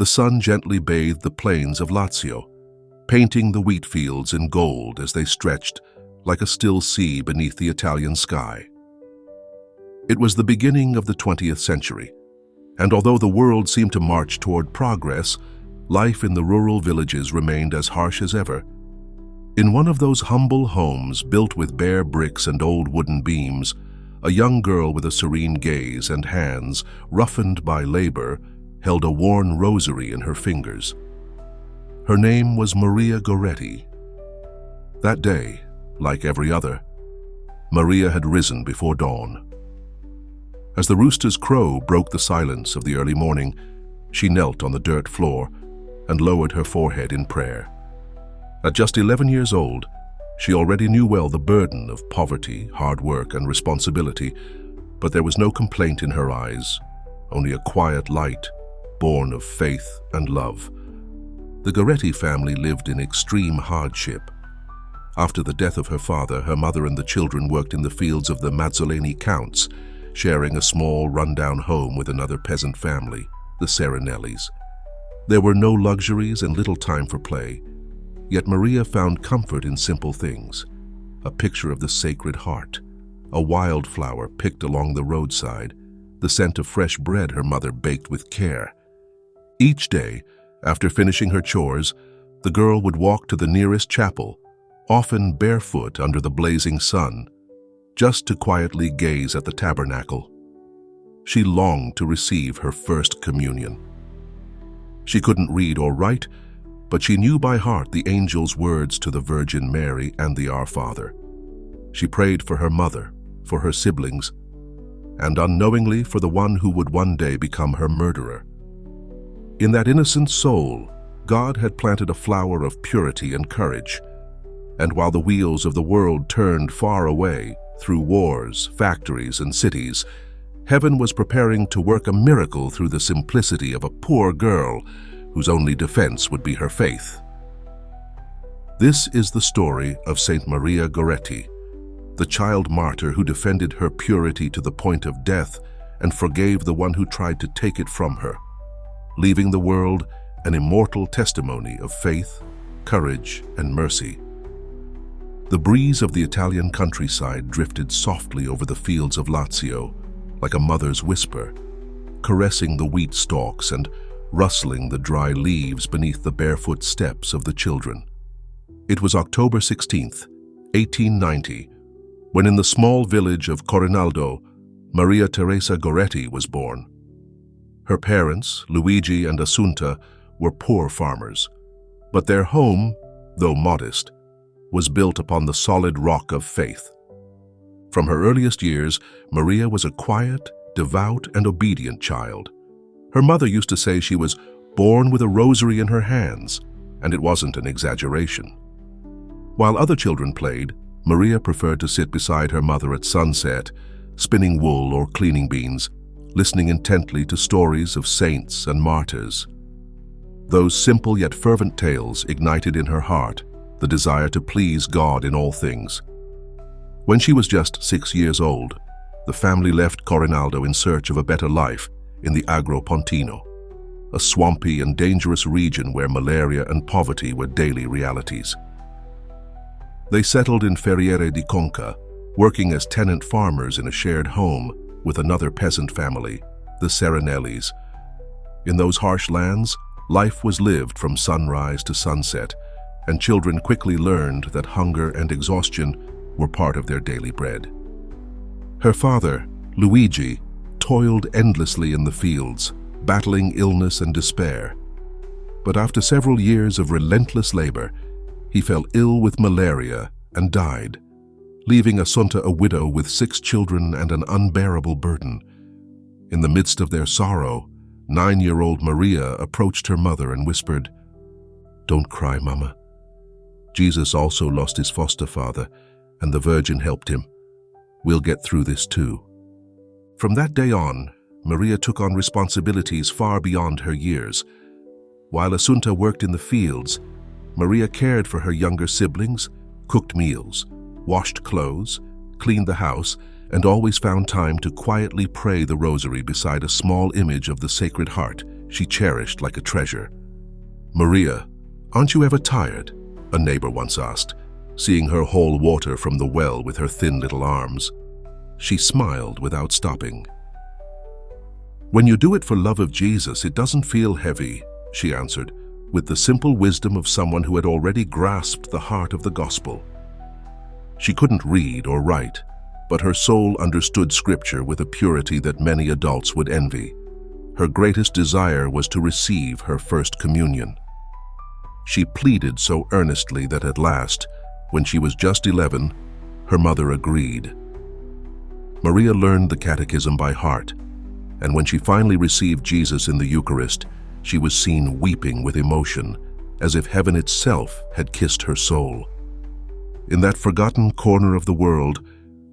The sun gently bathed the plains of Lazio, painting the wheat fields in gold as they stretched like a still sea beneath the Italian sky. It was the beginning of the 20th century, and although the world seemed to march toward progress, life in the rural villages remained as harsh as ever. In one of those humble homes built with bare bricks and old wooden beams, a young girl with a serene gaze and hands roughened by labor held a worn rosary in her fingers. Her name was Maria Goretti. That day, like every other, Maria had risen before dawn. As the rooster's crow broke the silence of the early morning, she knelt on the dirt floor and lowered her forehead in prayer. At just 11 years old, she already knew well the burden of poverty, hard work, and responsibility, but there was no complaint in her eyes, only a quiet light, born of faith and love. The Goretti family lived in extreme hardship. After the death of her father, her mother and the children worked in the fields of the Mazzoleni counts, sharing a small, rundown home with another peasant family, the Serenellis. There were no luxuries and little time for play, yet Maria found comfort in simple things: a picture of the Sacred Heart, a wildflower picked along the roadside, the scent of fresh bread her mother baked with care. Each day, after finishing her chores, the girl would walk to the nearest chapel, often barefoot under the blazing sun, just to quietly gaze at the tabernacle. She longed to receive her first communion. She couldn't read or write, but she knew by heart the angel's words to the Virgin Mary and the Our Father. She prayed for her mother, for her siblings, and unknowingly for the one who would one day become her murderer. In that innocent soul, God had planted a flower of purity and courage, and while the wheels of the world turned far away, through wars, factories, and cities, heaven was preparing to work a miracle through the simplicity of a poor girl whose only defense would be her faith. This is the story of Saint Maria Goretti, the child martyr who defended her purity to the point of death and forgave the one who tried to take it from her, leaving the world an immortal testimony of faith, courage, and mercy. The breeze of the Italian countryside drifted softly over the fields of Lazio, like a mother's whisper, caressing the wheat stalks and rustling the dry leaves beneath the barefoot steps of the children. It was October 16th, 1890, when in the small village of Corinaldo, Maria Teresa Goretti was born. Her parents, Luigi and Assunta, were poor farmers, but their home, though modest, was built upon the solid rock of faith. From her earliest years, Maria was a quiet, devout, and obedient child. Her mother used to say she was born with a rosary in her hands, and it wasn't an exaggeration. While other children played, Maria preferred to sit beside her mother at sunset, spinning wool or cleaning beans, listening intently to stories of saints and martyrs. Those simple yet fervent tales ignited in her heart the desire to please God in all things. When she was just 6 years old, the family left Corinaldo in search of a better life in the Agro Pontino, a swampy and dangerous region where malaria and poverty were daily realities. They settled in Ferriere di Conca, working as tenant farmers in a shared home with another peasant family, the Serenellis. In those harsh lands, life was lived from sunrise to sunset, and children quickly learned that hunger and exhaustion were part of their daily bread. Her father, Luigi, toiled endlessly in the fields, battling illness and despair. But after several years of relentless labor, he fell ill with malaria and died, leaving Assunta a widow with 6 children and an unbearable burden. In the midst of their sorrow, 9-year-old Maria approached her mother and whispered, "Don't cry, Mama. Jesus also lost his foster father, and the Virgin helped him. We'll get through this too." From that day on, Maria took on responsibilities far beyond her years. While Assunta worked in the fields, Maria cared for her younger siblings, cooked meals, washed clothes, cleaned the house, and always found time to quietly pray the rosary beside a small image of the Sacred Heart she cherished like a treasure. "Maria, aren't you ever tired?" a neighbor once asked, seeing her haul water from the well with her thin little arms. She smiled without stopping. "When you do it for love of Jesus, it doesn't feel heavy," she answered, with the simple wisdom of someone who had already grasped the heart of the gospel. She couldn't read or write, but her soul understood Scripture with a purity that many adults would envy. Her greatest desire was to receive her first communion. She pleaded so earnestly that at last, when she was just 11, her mother agreed. Maria learned the catechism by heart, and when she finally received Jesus in the Eucharist, she was seen weeping with emotion, as if heaven itself had kissed her soul. In that forgotten corner of the world,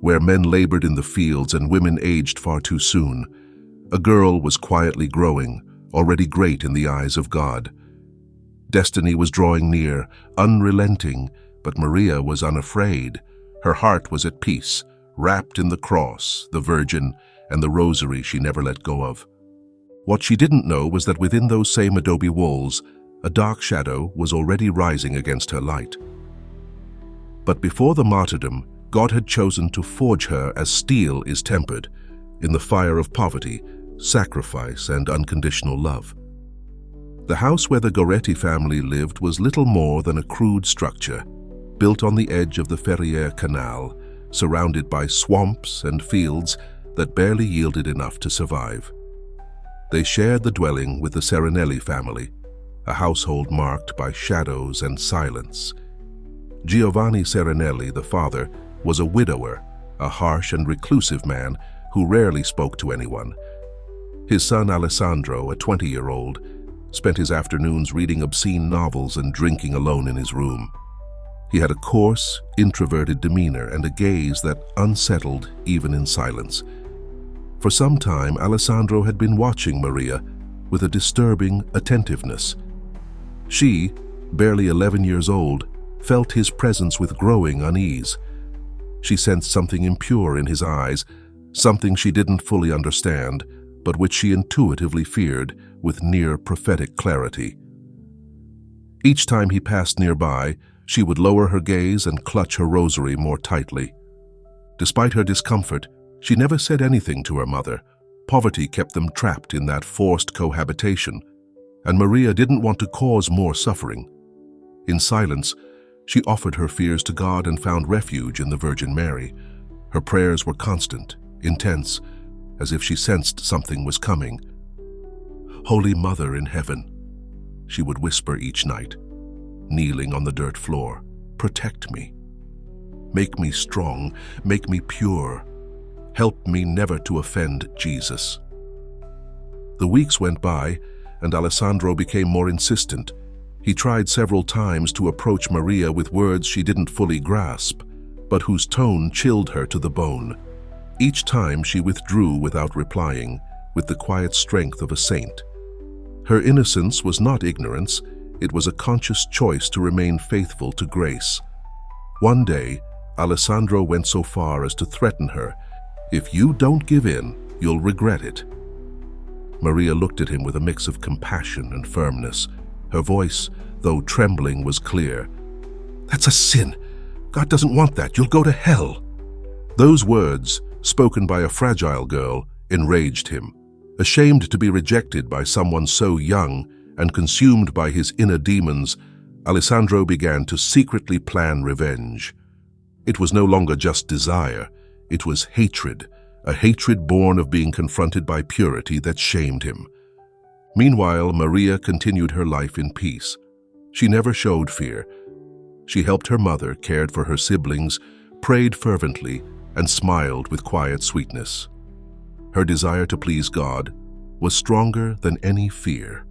where men labored in the fields and women aged far too soon, a girl was quietly growing, already great in the eyes of God. Destiny was drawing near, unrelenting, but Maria was unafraid. Her heart was at peace, wrapped in the cross, the Virgin, and the rosary she never let go of. What she didn't know was that within those same adobe walls, a dark shadow was already rising against her light. But before the martyrdom, God had chosen to forge her as steel is tempered, in the fire of poverty, sacrifice, and unconditional love. The house where the Goretti family lived was little more than a crude structure, built on the edge of the Ferriere Canal, surrounded by swamps and fields that barely yielded enough to survive. They shared the dwelling with the Serenelli family, a household marked by shadows and silence. Giovanni Serenelli, the father, was a widower, a harsh and reclusive man who rarely spoke to anyone. His son Alessandro, a 20-year-old, spent his afternoons reading obscene novels and drinking alone in his room. He had a coarse, introverted demeanor and a gaze that unsettled even in silence. For some time, Alessandro had been watching Maria with a disturbing attentiveness. She, barely 11 years old, felt his presence with growing unease. She sensed something impure in his eyes, something she didn't fully understand, but which she intuitively feared with near prophetic clarity. Each time he passed nearby, she would lower her gaze and clutch her rosary more tightly. Despite her discomfort, she never said anything to her mother. Poverty kept them trapped in that forced cohabitation, and Maria didn't want to cause more suffering. In silence, she offered her fears to God and found refuge in the Virgin Mary. Her prayers were constant, intense, as if she sensed something was coming. "Holy Mother in heaven," she would whisper each night, kneeling on the dirt floor, "protect me. Make me strong, make me pure. Help me never to offend Jesus." The weeks went by, and Alessandro became more insistent. He tried several times to approach Maria with words she didn't fully grasp, but whose tone chilled her to the bone. Each time she withdrew without replying, with the quiet strength of a saint. Her innocence was not ignorance, it was a conscious choice to remain faithful to grace. One day, Alessandro went so far as to threaten her, "If you don't give in, you'll regret it." Maria looked at him with a mix of compassion and firmness. Her voice, though trembling, was clear. "That's a sin. God doesn't want that. You'll go to hell." Those words, spoken by a fragile girl, enraged him. Ashamed to be rejected by someone so young and consumed by his inner demons, Alessandro began to secretly plan revenge. It was no longer just desire, it was hatred, a hatred born of being confronted by purity that shamed him. Meanwhile, Maria continued her life in peace. She never showed fear. She helped her mother, cared for her siblings, prayed fervently, and smiled with quiet sweetness. Her desire to please God was stronger than any fear.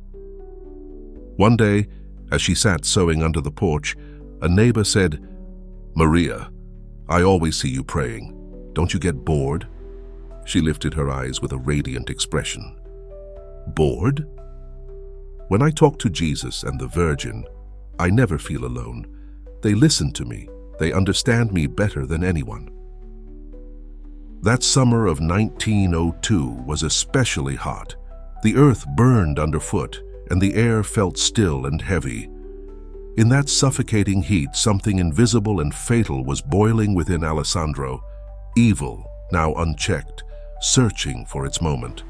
One day, as she sat sewing under the porch, a neighbor said, "Maria, I always see you praying. Don't you get bored?" She lifted her eyes with a radiant expression. "Bored? When I talk to Jesus and the Virgin, I never feel alone. They listen to me. They understand me better than anyone." That summer of 1902 was especially hot. The earth burned underfoot, and the air felt still and heavy. In that suffocating heat, something invisible and fatal was boiling within Alessandro, evil, now unchecked, searching for its moment.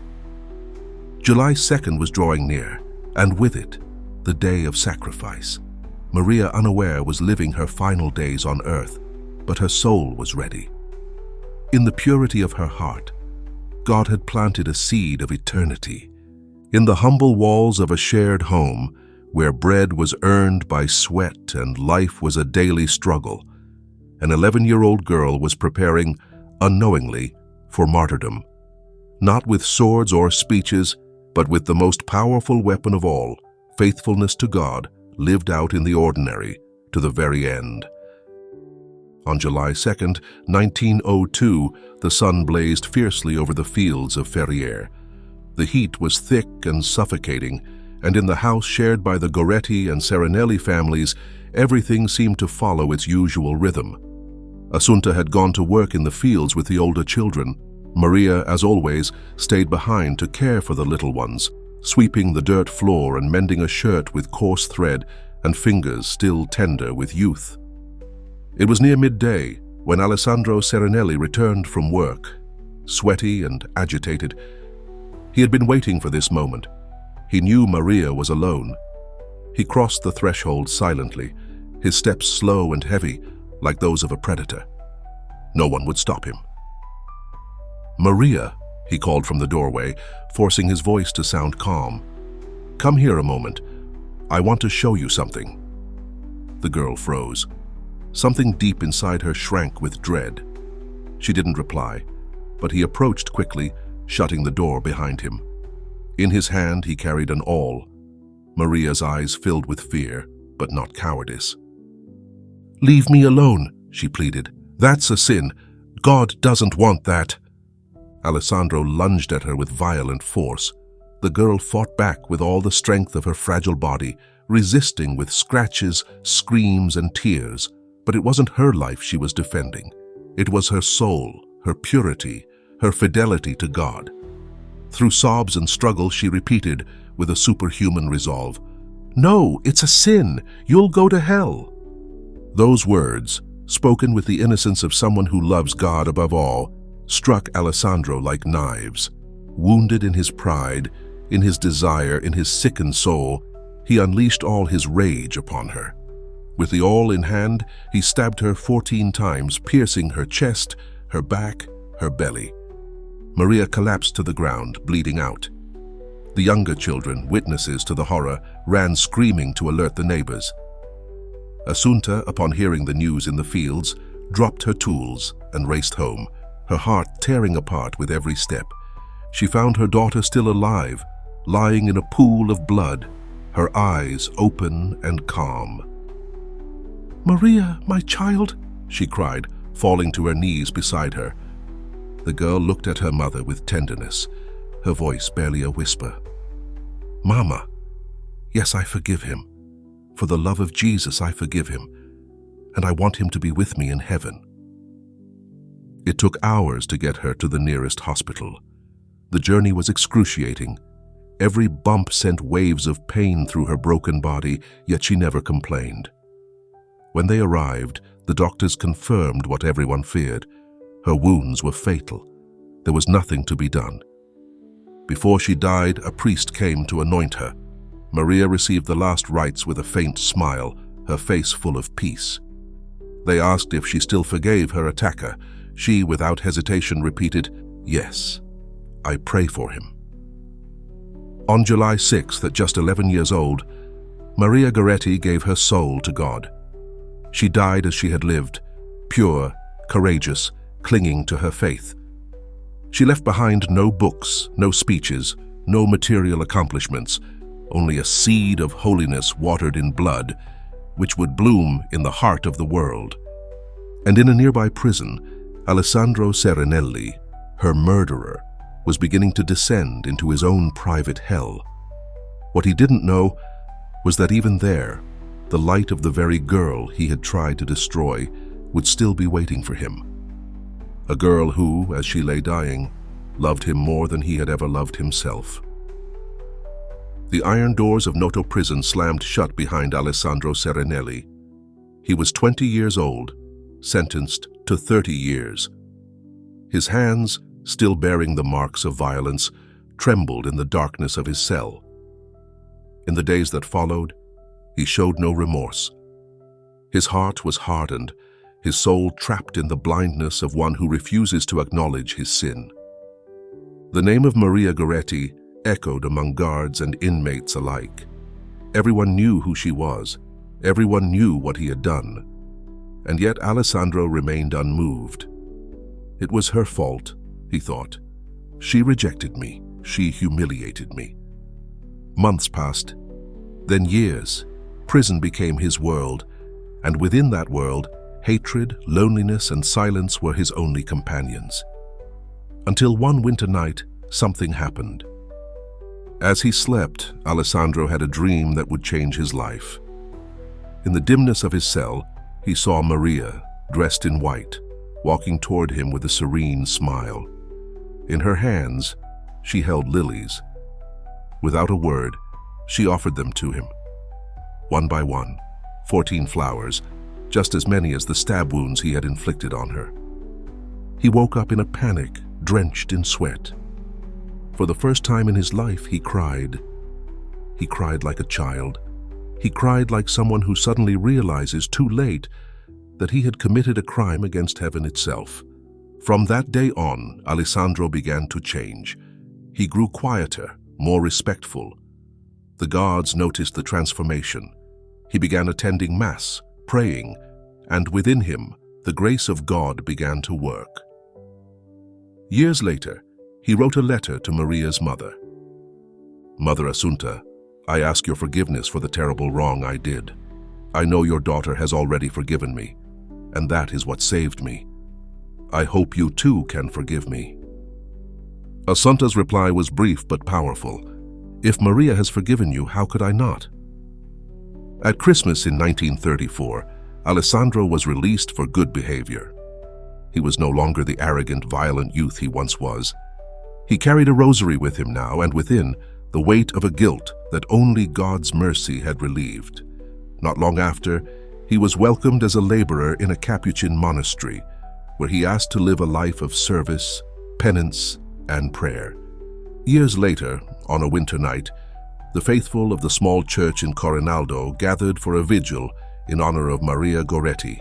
July 2nd was drawing near, and with it, the day of sacrifice. Maria, unaware, was living her final days on earth, but her soul was ready. In the purity of her heart, God had planted a seed of eternity. In the humble walls of a shared home, where bread was earned by sweat and life was a daily struggle, an 11-year-old girl was preparing, unknowingly, for martyrdom, not with swords or speeches, but with the most powerful weapon of all, faithfulness to God, lived out in the ordinary, to the very end. On July 2nd, 1902, the sun blazed fiercely over the fields of Ferrières. The heat was thick and suffocating, and in the house shared by the Goretti and Serenelli families, everything seemed to follow its usual rhythm. Assunta had gone to work in the fields with the older children. Maria, as always, stayed behind to care for the little ones, sweeping the dirt floor and mending a shirt with coarse thread and fingers still tender with youth. It was near midday when Alessandro Serenelli returned from work, sweaty and agitated. He had been waiting for this moment. He knew Maria was alone. He crossed the threshold silently, his steps slow and heavy, like those of a predator. No one would stop him. "Maria," he called from the doorway, forcing his voice to sound calm. "Come here a moment. I want to show you something." The girl froze. Something deep inside her shrank with dread. She didn't reply, but he approached quickly, shutting the door behind him. In his hand he carried an awl. Maria's eyes filled with fear, but not cowardice. "Leave me alone," she pleaded. "That's a sin. God doesn't want that." Alessandro lunged at her with violent force. The girl fought back with all the strength of her fragile body, resisting with scratches, screams, and tears. But it wasn't her life she was defending. It was her soul, her purity, her fidelity to God. Through sobs and struggle, she repeated, with a superhuman resolve, "No, it's a sin. You'll go to hell." Those words, spoken with the innocence of someone who loves God above all, struck Alessandro like knives. Wounded in his pride, in his desire, in his sickened soul, he unleashed all his rage upon her. With the awl in hand, he stabbed her 14 times, piercing her chest, her back, her belly. Maria collapsed to the ground, bleeding out. The younger children, witnesses to the horror, ran screaming to alert the neighbors. Assunta, upon hearing the news in the fields, dropped her tools and raced home, her heart tearing apart with every step. She found her daughter still alive, lying in a pool of blood, her eyes open and calm. "Maria, my child," she cried, falling to her knees beside her. The girl looked at her mother with tenderness, her voice barely a whisper. "Mama, yes, I forgive him. For the love of Jesus, I forgive him, and I want him to be with me in heaven." It took hours to get her to the nearest hospital. The journey was excruciating. Every bump sent waves of pain through her broken body, yet she never complained. When they arrived, the doctors confirmed what everyone feared. Her wounds were fatal. There was nothing to be done. Before she died, a priest came to anoint her. Maria received the last rites with a faint smile, her face full of peace. They asked if she still forgave her attacker. She, without hesitation, repeated, "Yes, I pray for him." On July 6th, at just 11 years old, Maria Goretti gave her soul to God. She died as she had lived, pure, courageous, clinging to her faith. She left behind no books, no speeches, no material accomplishments, only a seed of holiness watered in blood, which would bloom in the heart of the world. And in a nearby prison, Alessandro Serenelli, her murderer, was beginning to descend into his own private hell. What he didn't know was that even there, the light of the very girl he had tried to destroy would still be waiting for him. A girl who, as she lay dying, loved him more than he had ever loved himself. The iron doors of Noto prison slammed shut behind Alessandro Serenelli. He was 20 years old, sentenced to 30 years. His hands, still bearing the marks of violence, trembled in the darkness of his cell. In the days that followed, he showed no remorse. His heart was hardened, his soul trapped in the blindness of one who refuses to acknowledge his sin. The name of Maria Goretti echoed among guards and inmates alike. Everyone knew who she was. Everyone knew what he had done. And yet Alessandro remained unmoved. It was her fault, he thought. She rejected me. She humiliated me. Months passed, then years. Prison became his world, and within that world, hatred, loneliness, and silence were his only companions. Until one winter night, something happened. As he slept, Alessandro had a dream that would change his life. In the dimness of his cell, he saw Maria, dressed in white, walking toward him with a serene smile. In her hands, she held lilies. Without a word, she offered them to him. One by one, 14 flowers, just as many as the stab wounds he had inflicted on her. He woke up in a panic, drenched in sweat. For the first time in his life, he cried. He cried like a child. He cried like someone who suddenly realizes too late that he had committed a crime against heaven itself. From that day on, Alessandro began to change. He grew quieter, more respectful. The guards noticed the transformation. He began attending Mass, praying, and within him, the grace of God began to work. Years later, he wrote a letter to Maria's mother. Mother Assunta, I ask your forgiveness for the terrible wrong I did. I know your daughter has already forgiven me, and that is what saved me. I hope you too can forgive me. Assunta's reply was brief but powerful. If Maria has forgiven you, how could I not? At Christmas in 1934, Alessandro was released for good behavior. He was no longer the arrogant, violent youth he once was. He carried a rosary with him now, and within, the weight of a guilt that only God's mercy had relieved. Not long after, he was welcomed as a laborer in a Capuchin monastery, where he asked to live a life of service, penance, and prayer. Years later, on a winter night, the faithful of the small church in Corinaldo gathered for a vigil in honor of Maria Goretti.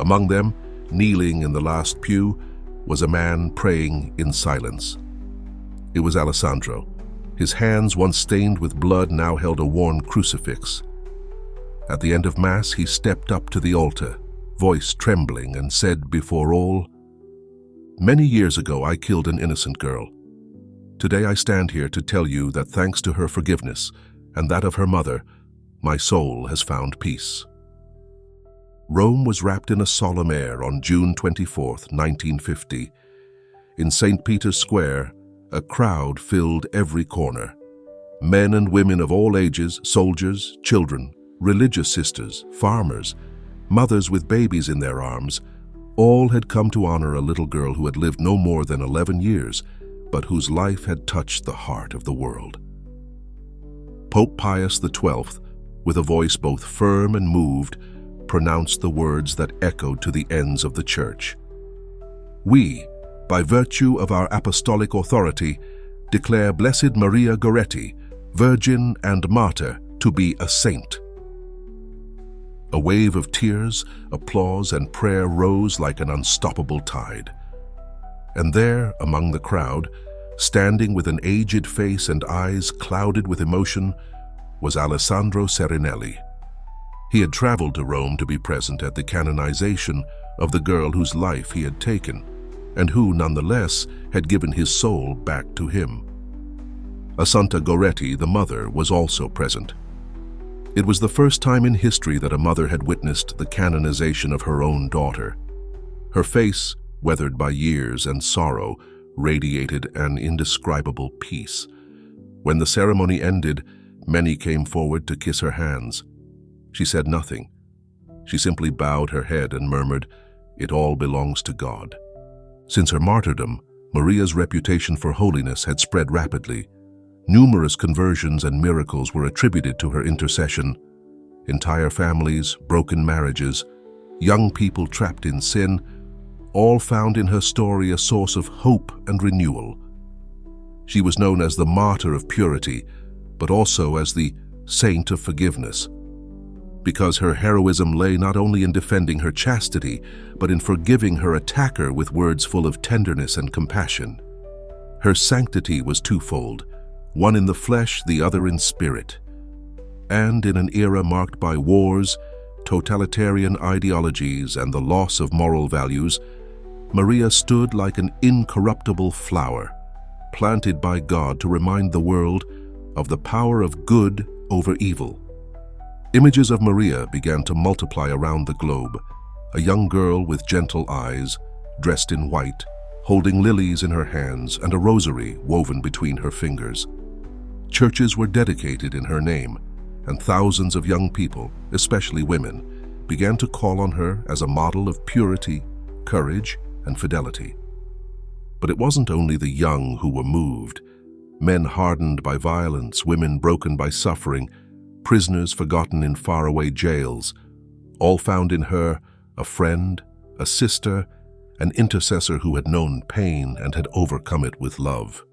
Among them, kneeling in the last pew, was a man praying in silence. It was Alessandro. His hands, once stained with blood, now held a worn crucifix. At the end of Mass, he stepped up to the altar, voice trembling, and said before all, "Many years ago I killed an innocent girl. Today I stand here to tell you that thanks to her forgiveness and that of her mother, my soul has found peace." Rome was wrapped in a solemn air on June 24, 1950. In St. Peter's Square, a crowd filled every corner. Men and women of all ages, soldiers, children, religious sisters, farmers, mothers with babies in their arms, all had come to honor a little girl who had lived no more than 11 years, but whose life had touched the heart of the world. Pope Pius XII, with a voice both firm and moved, pronounced the words that echoed to the ends of the church. "We, by virtue of our apostolic authority, declare Blessed Maria Goretti, Virgin and Martyr, to be a saint." A wave of tears, applause, and prayer rose like an unstoppable tide. And there, among the crowd, standing with an aged face and eyes clouded with emotion, was Alessandro Serenelli. He had traveled to Rome to be present at the canonization of the girl whose life he had taken, and who, nonetheless, had given his soul back to him. Assunta Goretti, the mother, was also present. It was the first time in history that a mother had witnessed the canonization of her own daughter. Her face, weathered by years and sorrow, radiated an indescribable peace. When the ceremony ended, many came forward to kiss her hands. She said nothing. She simply bowed her head and murmured, "It all belongs to God." Since her martyrdom, Maria's reputation for holiness had spread rapidly. Numerous conversions and miracles were attributed to her intercession. Entire families, broken marriages, young people trapped in sin, all found in her story a source of hope and renewal. She was known as the Martyr of Purity, but also as the Saint of Forgiveness, because her heroism lay not only in defending her chastity, but in forgiving her attacker with words full of tenderness and compassion. Her sanctity was twofold, one in the flesh, the other in spirit. And in an era marked by wars, totalitarian ideologies, and the loss of moral values, Maria stood like an incorruptible flower, planted by God to remind the world of the power of good over evil. Images of Maria began to multiply around the globe, a young girl with gentle eyes, dressed in white, holding lilies in her hands and a rosary woven between her fingers. Churches were dedicated in her name, and thousands of young people, especially women, began to call on her as a model of purity, courage, and fidelity. But it wasn't only the young who were moved. Men hardened by violence, women broken by suffering, prisoners forgotten in faraway jails, all found in her a friend, a sister, an intercessor who had known pain and had overcome it with love.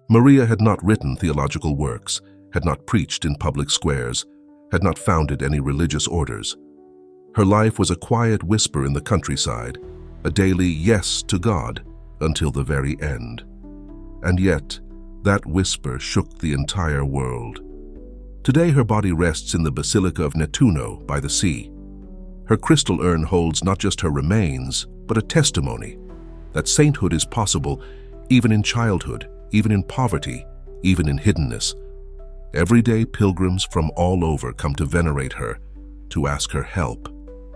Maria had not written theological works, had not preached in public squares, had not founded any religious orders. Her life was a quiet whisper in the countryside, a daily yes to God until the very end. And yet, that whisper shook the entire world. Today her body rests in the Basilica of Nettuno by the sea. Her crystal urn holds not just her remains, but a testimony that sainthood is possible even in childhood, even in poverty, even in hiddenness. Everyday pilgrims from all over come to venerate her, to ask her help,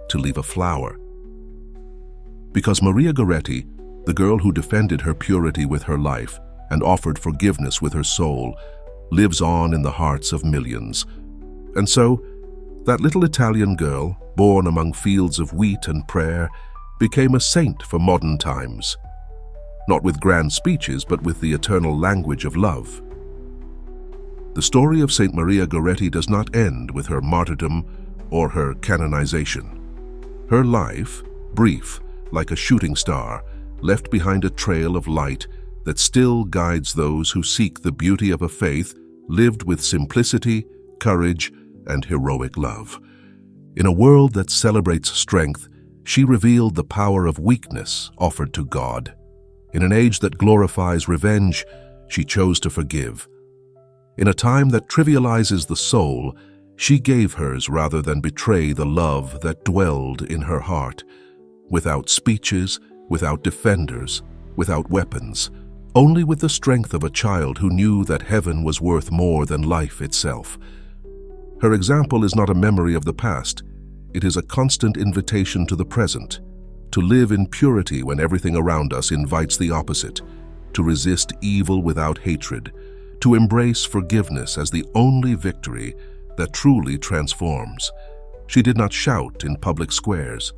to leave a flower. Because Maria Goretti, the girl who defended her purity with her life and offered forgiveness with her soul, lives on in the hearts of millions. And so, that little Italian girl, born among fields of wheat and prayer, became a saint for modern times. Not with grand speeches, but with the eternal language of love. The story of Saint Maria Goretti does not end with her martyrdom or her canonization. Her life, brief, like a shooting star, left behind a trail of light that still guides those who seek the beauty of a faith lived with simplicity, courage, and heroic love. In a world that celebrates strength, she revealed the power of weakness offered to God. In an age that glorifies revenge, she chose to forgive. In a time that trivializes the soul, she gave hers rather than betray the love that dwelled in her heart. Without speeches, without defenders, without weapons, only with the strength of a child who knew that heaven was worth more than life itself. Her example is not a memory of the past. It is a constant invitation to the present, to live in purity when everything around us invites the opposite, to resist evil without hatred, to embrace forgiveness as the only victory that truly transforms. She did not shout in public squares,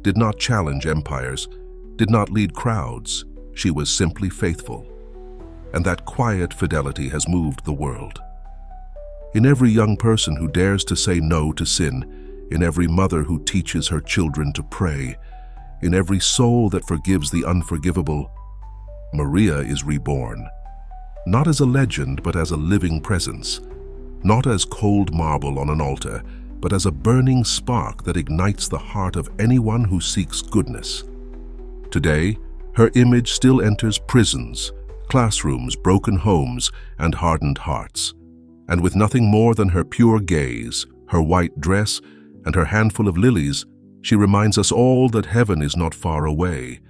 did not challenge empires, did not lead crowds. She was simply faithful. And that quiet fidelity has moved the world. In every young person who dares to say no to sin, in every mother who teaches her children to pray, in every soul that forgives the unforgivable, Maria is reborn. Not as a legend, but as a living presence. Not as cold marble on an altar, but as a burning spark that ignites the heart of anyone who seeks goodness. Today, her image still enters prisons, classrooms, broken homes, and hardened hearts. And with nothing more than her pure gaze, her white dress, and her handful of lilies, she reminds us all that heaven is not far away,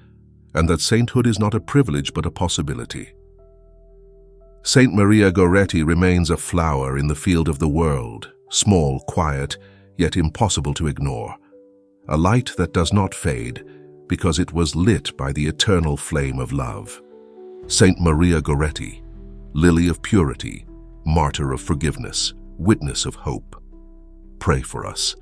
and that sainthood is not a privilege but a possibility. Saint Maria Goretti remains a flower in the field of the world, small, quiet, yet impossible to ignore. A light that does not fade, because it was lit by the eternal flame of love. Saint Maria Goretti, lily of purity, martyr of forgiveness, witness of hope. Pray for us.